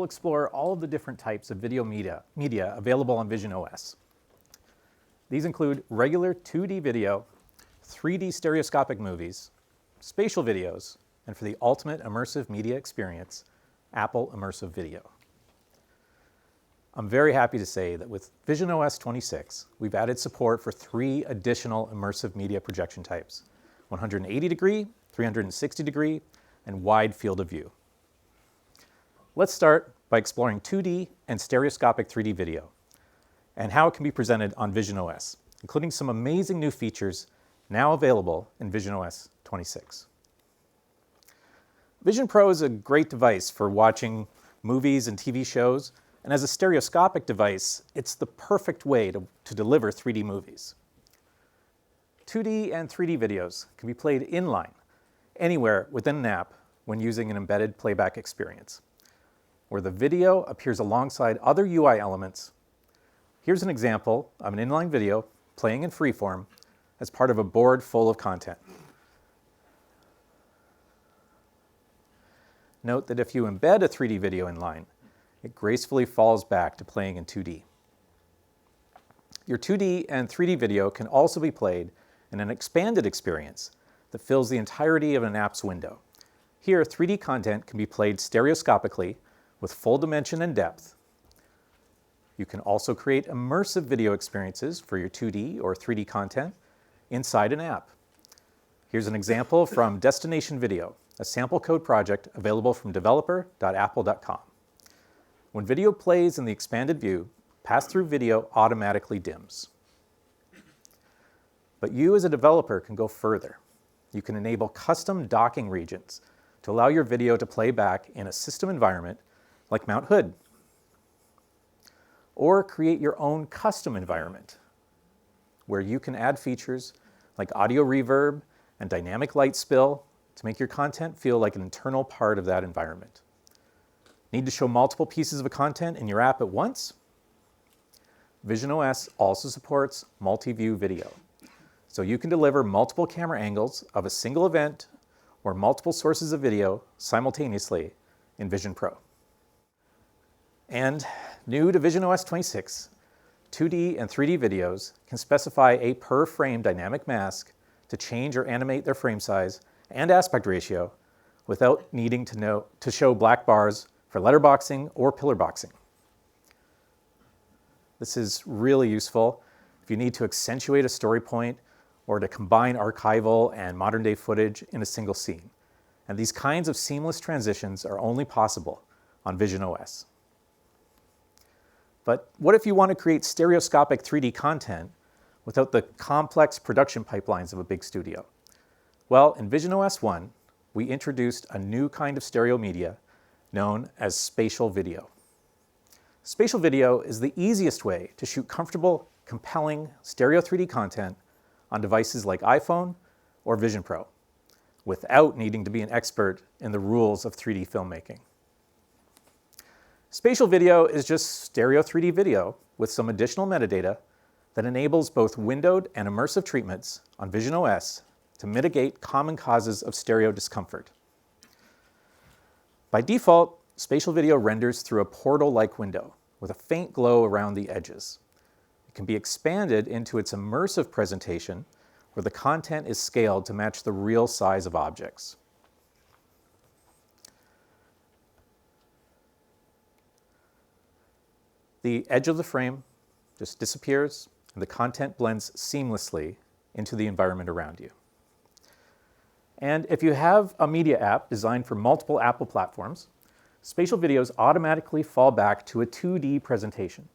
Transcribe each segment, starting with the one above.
explore all of the different types of video media available on visionOS. These include regular 2D video, 3D stereoscopic movies, spatial videos, and for the ultimate immersive media experience, Apple Immersive Video. I'm very happy to say that with visionOS 26, we've added support for 3 additional immersive media projection types: 180 degree, 360 degree, and wide field of view. Let's start by exploring 2D and stereoscopic 3D video and how it can be presented on visionOS, including some amazing new features now available in visionOS 26. Vision Pro is a great device for watching movies and TV shows, and as a stereoscopic device, it's the perfect way to deliver 3D movies. 2D and 3D videos can be played inline, anywhere within an app when using an embedded playback experience, where the video appears alongside other UI elements. Here's an example of an inline video playing in freeform as part of a board full of content. Note that if you embed a 3D video inline, it gracefully falls back to playing in 2D. Your 2D and 3D video can also be played in an expanded experience that fills the entirety of an app's window. Here, 3D content can be played stereoscopically with full dimension and depth. You can also create immersive video experiences for your 2D or 3D content inside an app. Here's an example from Destination Video, a sample code project available from developer.apple.com. When video plays in the expanded view, pass-through video automatically dims. But you as a developer can go further. You can enable custom docking regions to allow your video to play back in a system environment like Mount Hood. Or create your own custom environment where you can add features like audio reverb and dynamic light spill to make your content feel like an internal part of that environment. Need to show multiple pieces of content in your app at once? visionOS also supports multi-view video, so you can deliver multiple camera angles of a single event or multiple sources of video simultaneously in Vision Pro. And new to visionOS 26, 2D and 3D videos can specify a per-frame dynamic mask to change or animate their frame size and aspect ratio without needing to show black bars for letterboxing or pillar boxing. This is really useful if you need to accentuate a story point or to combine archival and modern-day footage in a single scene. And these kinds of seamless transitions are only possible on visionOS. But what if you want to create stereoscopic 3D content without the complex production pipelines of a big studio? Well, in visionOS 1, we introduced a new kind of stereo media known as spatial video. Spatial video is the easiest way to shoot comfortable, compelling stereo 3D content on devices like iPhone or Vision Pro, without needing to be an expert in the rules of 3D filmmaking. Spatial video is just stereo 3D video with some additional metadata that enables both windowed and immersive treatments on visionOS to mitigate common causes of stereo discomfort. By default, spatial video renders through a portal-like window with a faint glow around the edges. It can be expanded into its immersive presentation where the content is scaled to match the real size of objects. The edge of the frame just disappears and the content blends seamlessly into the environment around you. And if you have a media app designed for multiple Apple platforms, spatial videos automatically fall back to a 2D presentation.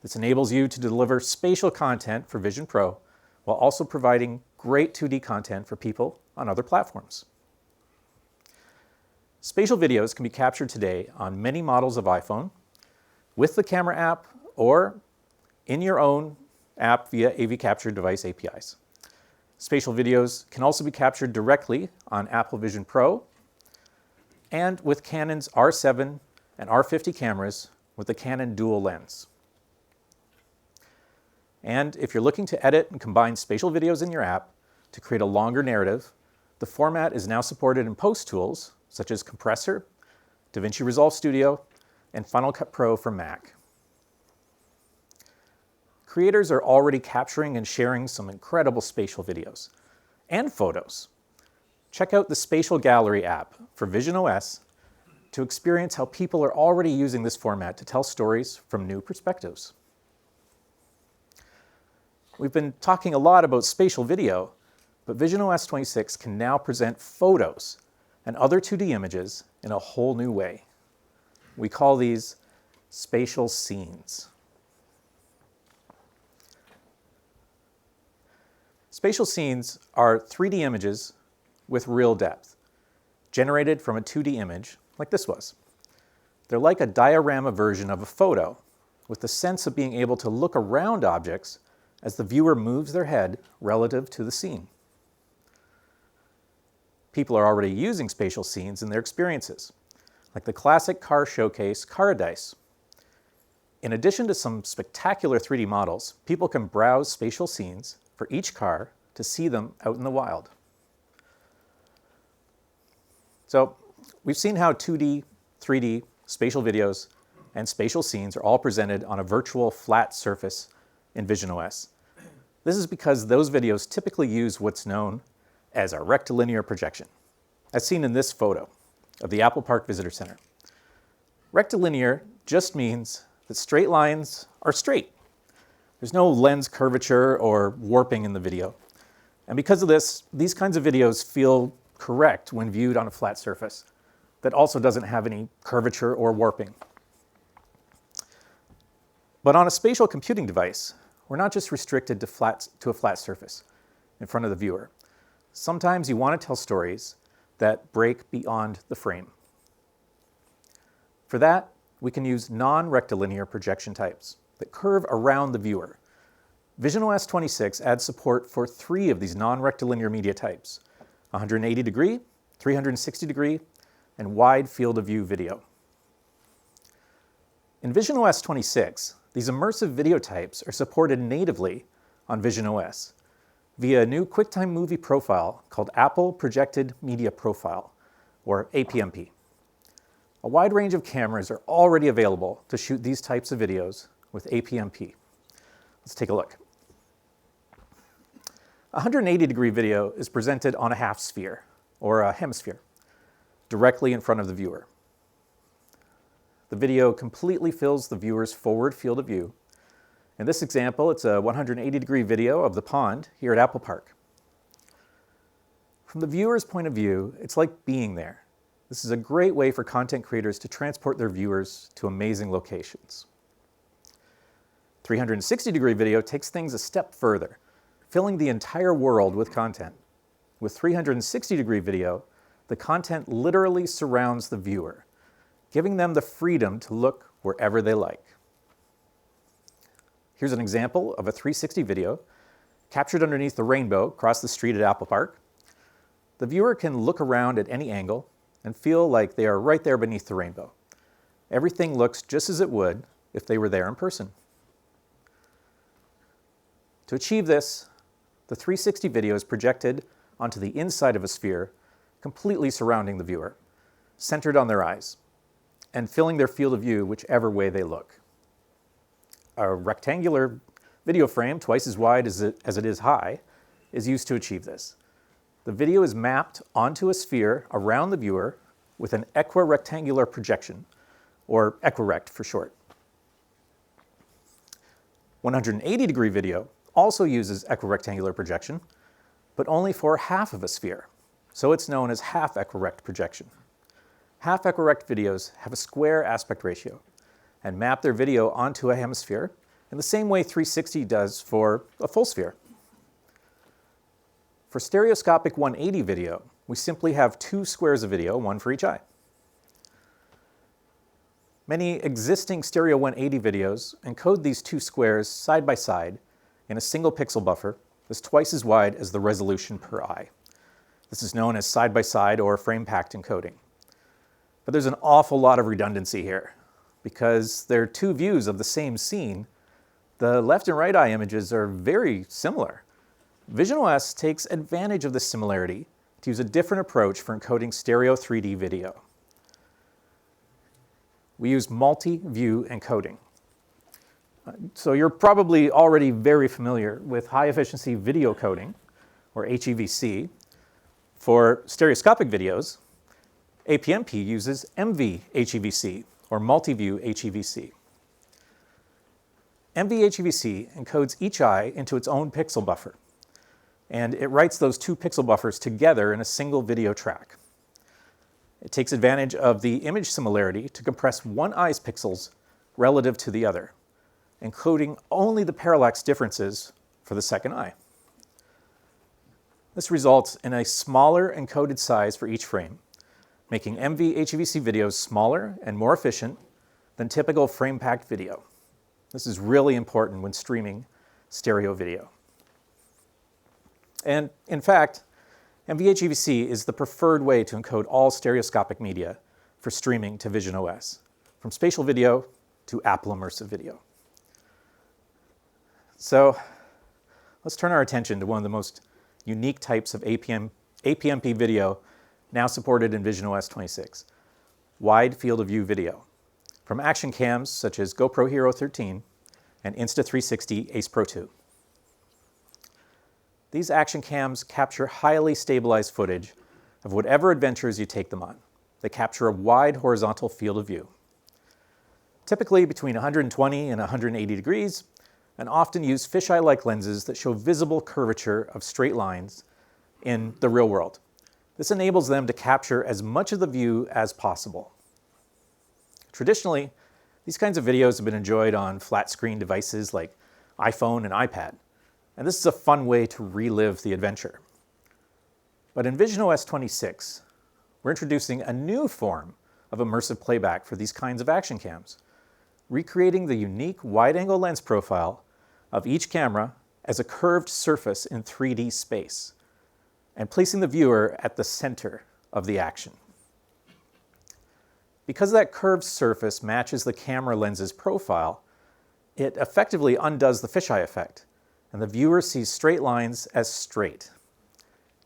This enables you to deliver spatial content for Vision Pro while also providing great 2D content for people on other platforms. Spatial videos can be captured today on many models of iPhone, with the camera app, or in your own app via AV Capture device APIs. Spatial videos can also be captured directly on Apple Vision Pro and with Canon's R7 and R50 cameras with the Canon dual lens. And if you're looking to edit and combine spatial videos in your app to create a longer narrative, the format is now supported in post tools such as Compressor, DaVinci Resolve Studio, and Final Cut Pro for Mac. Creators are already capturing and sharing some incredible spatial videos and photos. Check out the Spatial Gallery app for visionOS to experience how people are already using this format to tell stories from new perspectives. We've been talking a lot about spatial video, but visionOS 26 can now present photos and other 2D images in a whole new way. We call these spatial scenes. Spatial scenes are 3D images with real depth, generated from a 2D image like this was. They're like a diorama version of a photo, with the sense of being able to look around objects as the viewer moves their head relative to the scene. People are already using spatial scenes in their experiences, like the classic car showcase Paradise. In addition to some spectacular 3D models, people can browse spatial scenes for each car to see them out in the wild. So we've seen how 2D, 3D, spatial videos, and spatial scenes are all presented on a virtual flat surface in visionOS. This is because those videos typically use what's known as a rectilinear projection, as seen in this photo of the Apple Park Visitor Center. Rectilinear just means that straight lines are straight. There's no lens curvature or warping in the video. And because of this, these kinds of videos feel correct when viewed on a flat surface that also doesn't have any curvature or warping. But on a spatial computing device, we're not just restricted to a flat surface in front of the viewer. Sometimes you want to tell stories that break beyond the frame. For that, we can use non-rectilinear projection types that curve around the viewer. visionOS 26 adds support for 3 of these non-rectilinear media types: 180 degree, 360 degree, and wide field of view video. In visionOS 26, these immersive video types are supported natively on visionOS via a new QuickTime Movie profile called Apple Projected Media Profile, or APMP. A wide range of cameras are already available to shoot these types of videos with APMP. Let's take a look. 180-degree video is presented on a half sphere, or a hemisphere, directly in front of the viewer. The video completely fills the viewer's forward field of view. In this example, it's a 180-degree video of the pond here at Apple Park. From the viewer's point of view, it's like being there. This is a great way for content creators to transport their viewers to amazing locations. 360-degree video takes things a step further, filling the entire world with content. With 360-degree video, the content literally surrounds the viewer, giving them the freedom to look wherever they like. Here's an example of a 360 video captured underneath the rainbow across the street at Apple Park. The viewer can look around at any angle and feel like they are right there beneath the rainbow. Everything looks just as it would if they were there in person. To achieve this, the 360 video is projected onto the inside of a sphere, completely surrounding the viewer, centered on their eyes, and filling their field of view whichever way they look. A rectangular video frame, twice as wide as it is high, is used to achieve this. The video is mapped onto a sphere around the viewer with an equirectangular projection, or equirect for short. 180-degree video also uses equirectangular projection, but only for half of a sphere, so it's known as half equirect projection. Half equirect videos have a square aspect ratio and map their video onto a hemisphere in the same way 360 does for a full sphere. For stereoscopic 180 video, we simply have 2 squares of video, one for each eye. Many existing stereo 180 videos encode these 2 squares side by side in a single pixel buffer that's twice as wide as the resolution per eye. This is known as side-by-side or frame-packed encoding. But there's an awful lot of redundancy here. Because they're 2 views of the same scene, the left and right eye images are very similar. visionOS takes advantage of this similarity to use a different approach for encoding stereo 3D video. we use multi-view encoding. So you're probably already very familiar with high-efficiency video coding, or HEVC. For stereoscopic videos, APMP uses MV-HEVC, or multi-view HEVC. MV-HEVC encodes each eye into its own pixel buffer, and it writes those two pixel buffers together in a single video track. It takes advantage of the image similarity to compress one eye's pixels relative to the other, encoding only the parallax differences for the second eye. This results in a smaller encoded size for each frame, making MV-HEVC videos smaller and more efficient than typical frame-packed video. This is really important when streaming stereo video. And in fact, MV-HEVC is the preferred way to encode all stereoscopic media for streaming to visionOS, from spatial video to Apple Immersive video. So let's turn our attention to one of the most unique types of APMP video now supported in visionOS 26, wide field of view video, from action cams such as GoPro Hero 13 and Insta360 Ace Pro 2. These action cams capture highly stabilized footage of whatever adventures you take them on. They capture a wide horizontal field of view, typically between 120 and 180 degrees, and often use fisheye-like lenses that show visible curvature of straight lines in the real world. This enables them to capture as much of the view as possible. Traditionally, these kinds of videos have been enjoyed on flat-screen devices like iPhone and iPad, and this is a fun way to relive the adventure. But in visionOS 26, we're introducing a new form of immersive playback for these kinds of action cams, recreating the unique wide-angle lens profile of each camera as a curved surface in 3D space, and placing the viewer at the center of the action. Because that curved surface matches the camera lens's profile, it effectively undoes the fisheye effect, and the viewer sees straight lines as straight,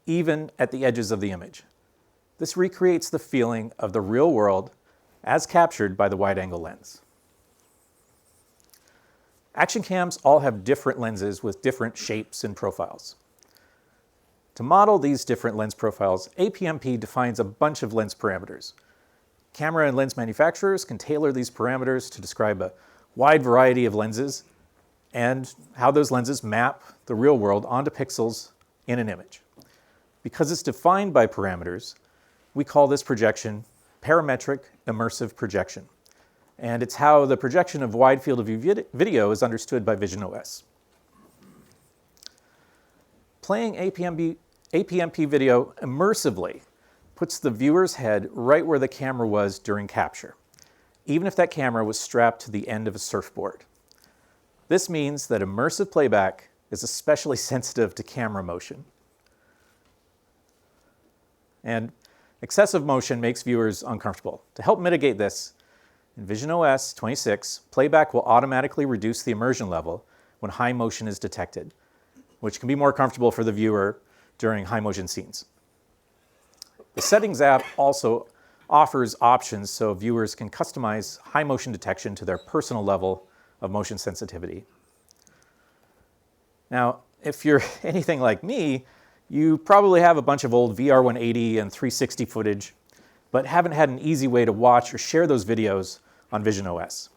even at the edges of the image. This recreates the feeling of the real world as captured by the wide-angle lens. Action cams all have different lenses with different shapes and profiles. To model these different lens profiles, APMP defines a bunch of lens parameters. Camera and lens manufacturers can tailor these parameters to describe a wide variety of lenses and how those lenses map the real world onto pixels in an image. Because it's defined by parameters, we call this projection parametric immersive projection. And it's how the projection of wide field of view video is understood by visionOS. Playing APMP video immersively puts the viewer's head right where the camera was during capture, even if that camera was strapped to the end of a surfboard. This means that immersive playback is especially sensitive to camera motion. And excessive motion makes viewers uncomfortable. To help mitigate this, in visionOS 26, playback will automatically reduce the immersion level when high motion is detected, which can be more comfortable for the viewer during high motion scenes. The Settings app also offers options so viewers can customize high motion detection to their personal level of motion sensitivity. Now, if you're anything like me, you probably have a bunch of old VR 180 and 360 footage, but haven't had an easy way to watch or share those videos on visionOS.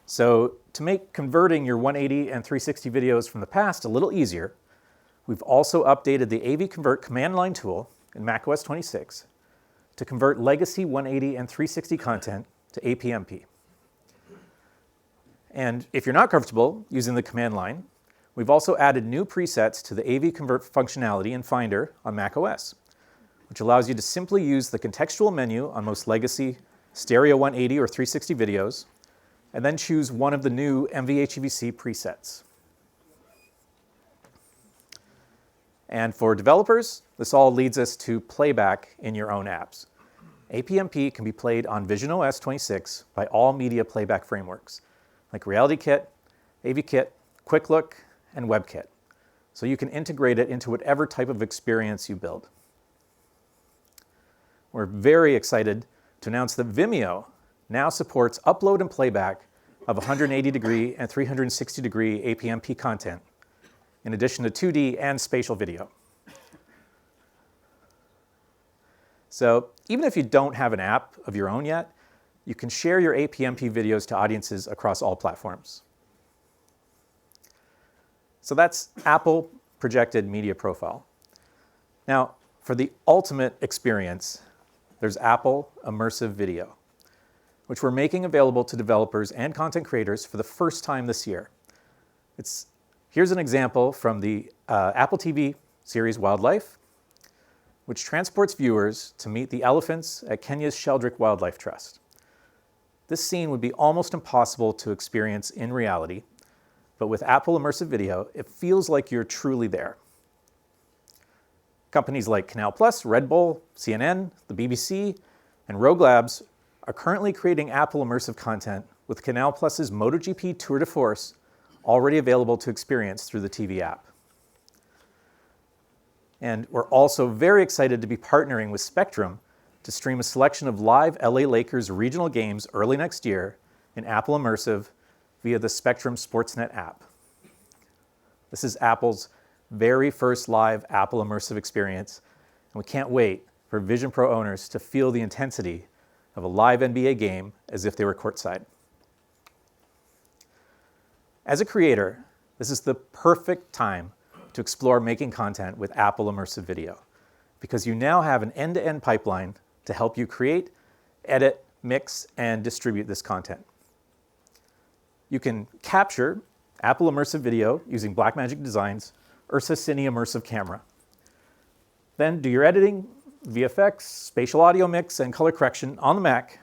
So to make converting your 180 and 360 videos from the past a little easier, we've also updated the AV Convert command line tool in macOS 26 to convert legacy 180 and 360 content to APMP. And if you're not comfortable using the command line, we've also added new presets to the AV Convert functionality in Finder on macOS, which allows you to simply use the contextual menu on most legacy stereo 180 or 360 videos, and then choose one of the new MV-HEVC presets. And for developers, this all leads us to playback in your own apps. APMP can be played on visionOS 26 by all media playback frameworks, like RealityKit, AVKit, QuickLook, and WebKit, so you can integrate it into whatever type of experience you build. We're very excited to announce that Vimeo now supports upload and playback of 180-degree and 360-degree APMP content, in addition to 2D and spatial video. So even if you don't have an app of your own yet, you can share your APMP videos to audiences across all platforms. So that's Apple Projected Media Profile. Now, for the ultimate experience, there's Apple Immersive Video, which we're making available to developers and content creators for the first time this year. Here's an example from the Apple TV series Wildlife, which transports viewers to meet the elephants at Kenya's Sheldrick Wildlife Trust. This scene would be almost impossible to experience in reality, but with Apple Immersive Video, it feels like you're truly there. Companies like Canal+, Red Bull, CNN, the BBC, and Rogue Labs are currently creating Apple Immersive content with Canal+'s MotoGP Tour de Force already available to experience through the TV app. And we're also very excited to be partnering with Spectrum to stream a selection of live LA Lakers regional games early next year in Apple Immersive via the Spectrum Sportsnet app. This is Apple's very first live Apple Immersive experience, and we can't wait for Vision Pro owners to feel the intensity of a live NBA game as if they were courtside. As a creator, this is the perfect time to explore making content with Apple Immersive Video, because you now have an end-to-end pipeline to help you create, edit, mix, and distribute this content. You can capture Apple Immersive Video using Blackmagic Design's Ursa Cine Immersive Camera. Then do your editing, VFX, spatial audio mix, and color correction on the Mac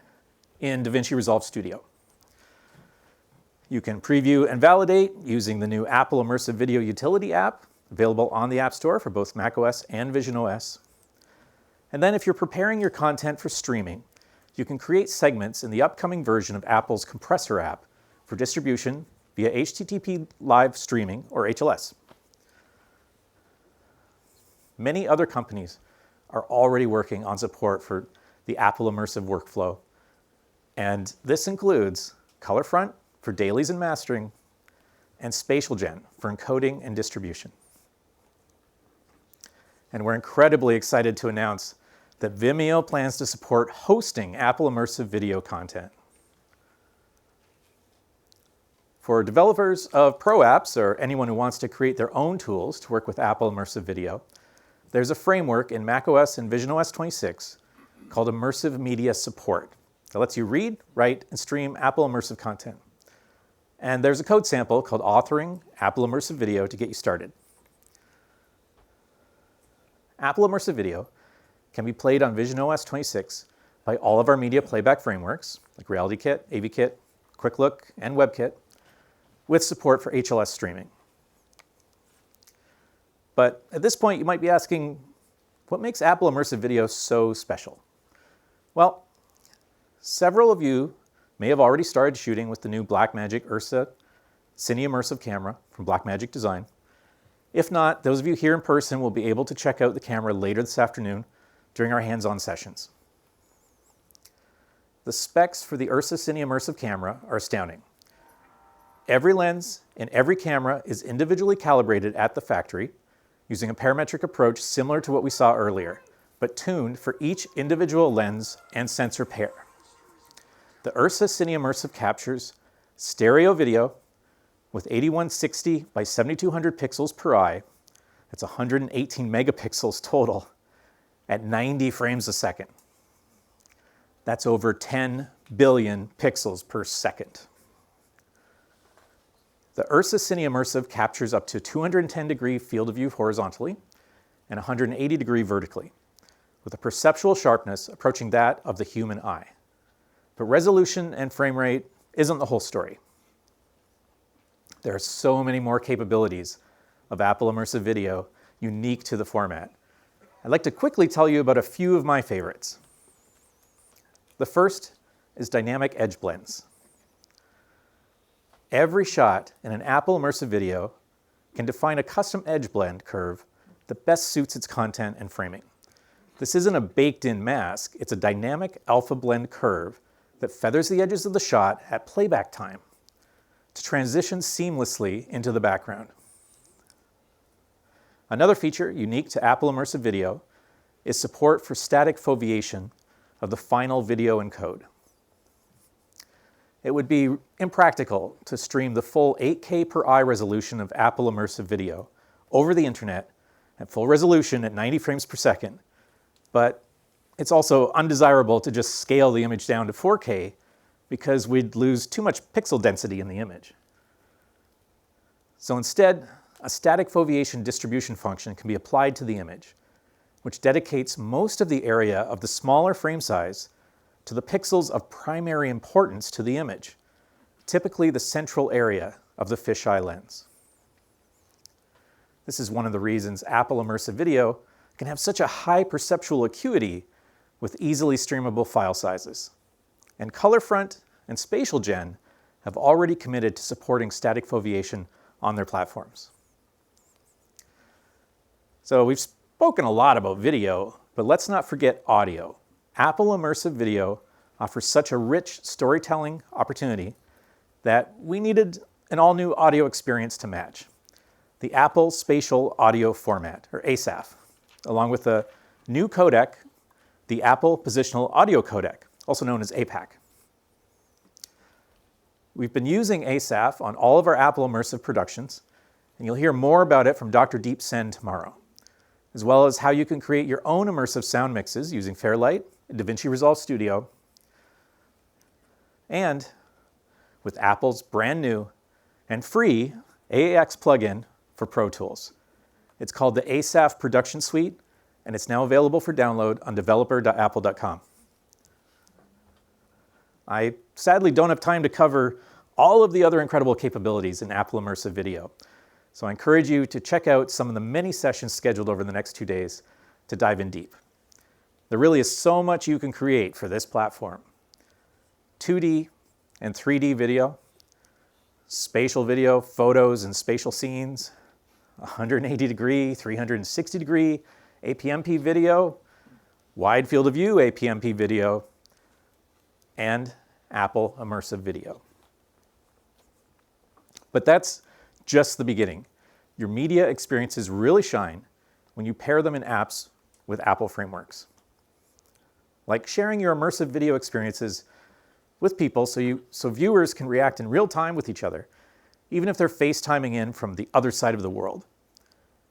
in DaVinci Resolve Studio. You can preview and validate using the new Apple Immersive Video Utility app, available on the App Store for both macOS and visionOS. And then if you're preparing your content for streaming, you can create segments in the upcoming version of Apple's Compressor app for distribution via HTTP live streaming, or HLS. Many other companies are already working on support for the Apple Immersive workflow, and this includes ColorFront for dailies and mastering, and Spatial Gen for encoding and distribution. And we're incredibly excited to announce that Vimeo plans to support hosting Apple Immersive Video content. For developers of pro apps or anyone who wants to create their own tools to work with Apple Immersive Video, there's a framework in macOS and visionOS 26 called Immersive Media Support that lets you read, write, and stream Apple Immersive content. And there's a code sample called Authoring Apple Immersive Video to get you started. Apple Immersive Video can be played on visionOS 26 by all of our media playback frameworks, like RealityKit, AVKit, QuickLook, and WebKit, with support for HLS streaming. But at this point, you might be asking, what makes Apple Immersive Video so special? Well, several of you may have already started shooting with the new Blackmagic Ursa Cine Immersive camera from Blackmagic Design. If not, those of you here in person will be able to check out the camera later this afternoon during our hands-on sessions. The specs for the Ursa Cine Immersive camera are astounding. Every lens in every camera is individually calibrated at the factory using a parametric approach similar to what we saw earlier, but tuned for each individual lens and sensor pair. The Ursa Cine Immersive captures stereo video with 8160 by 7200 pixels per eye. That's 118 megapixels total at 90 frames a second. That's over 10 billion pixels per second. The Ursa Cine Immersive captures up to 210-degree field of view horizontally and 180-degree vertically, with a perceptual sharpness approaching that of the human eye. But resolution and frame rate isn't the whole story. There are so many more capabilities of Apple Immersive Video unique to the format. I'd like to quickly tell you about a few of my favorites. The first is dynamic edge blends. Every shot in an Apple Immersive Video can define a custom edge blend curve that best suits its content and framing. This isn't a baked-in mask, it's a dynamic alpha blend curve that feathers the edges of the shot at playback time to transition seamlessly into the background. Another feature unique to Apple Immersive Video is support for static foveation of the final video encode. It would be impractical to stream the full 8K per eye resolution of Apple Immersive Video over the internet at full resolution at 90 frames per second, but it's also undesirable to just scale the image down to 4K because we'd lose too much pixel density in the image. So instead, a static foveation distribution function can be applied to the image, which dedicates most of the area of the smaller frame size to the pixels of primary importance to the image, typically the central area of the fisheye lens. This is one of the reasons Apple Immersive Video can have such a high perceptual acuity with easily streamable file sizes. And ColorFront and Spatial Gen have already committed to supporting static foveation on their platforms. So we've spoken a lot about video, but let's not forget audio. Apple Immersive Video offers such a rich storytelling opportunity that we needed an all-new audio experience to match. The Apple Spatial Audio Format, or ASAF, along with a new codec, the Apple Positional Audio Codec, also known as APAC. We've been using ASAF on all of our Apple Immersive productions, and you'll hear more about it from Dr. Deep Sen tomorrow, as well as how you can create your own immersive sound mixes using Fairlight, DaVinci Resolve Studio, and with Apple's brand new and free AAX plugin for Pro Tools. It's called the ASAF Production Suite, and it's now available for download on developer.apple.com. I sadly don't have time to cover all of the other incredible capabilities in Apple Immersive Video, so I encourage you to check out some of the many sessions scheduled over the next 2 days to dive in deep. There really is so much you can create for this platform. 2D and 3D video, spatial video, photos and spatial scenes, 180 degree, 360 degree, APMP video, wide field of view APMP video, and Apple Immersive Video. But that's just the beginning. Your media experiences really shine when you pair them in apps with Apple frameworks. Like sharing your immersive video experiences with people so viewers can react in real time with each other, even if they're FaceTiming in from the other side of the world.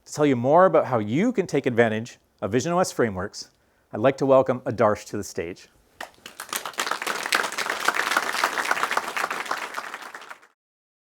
To tell you more about how you can take advantage of visionOS frameworks, I'd like to welcome Adarsh to the stage.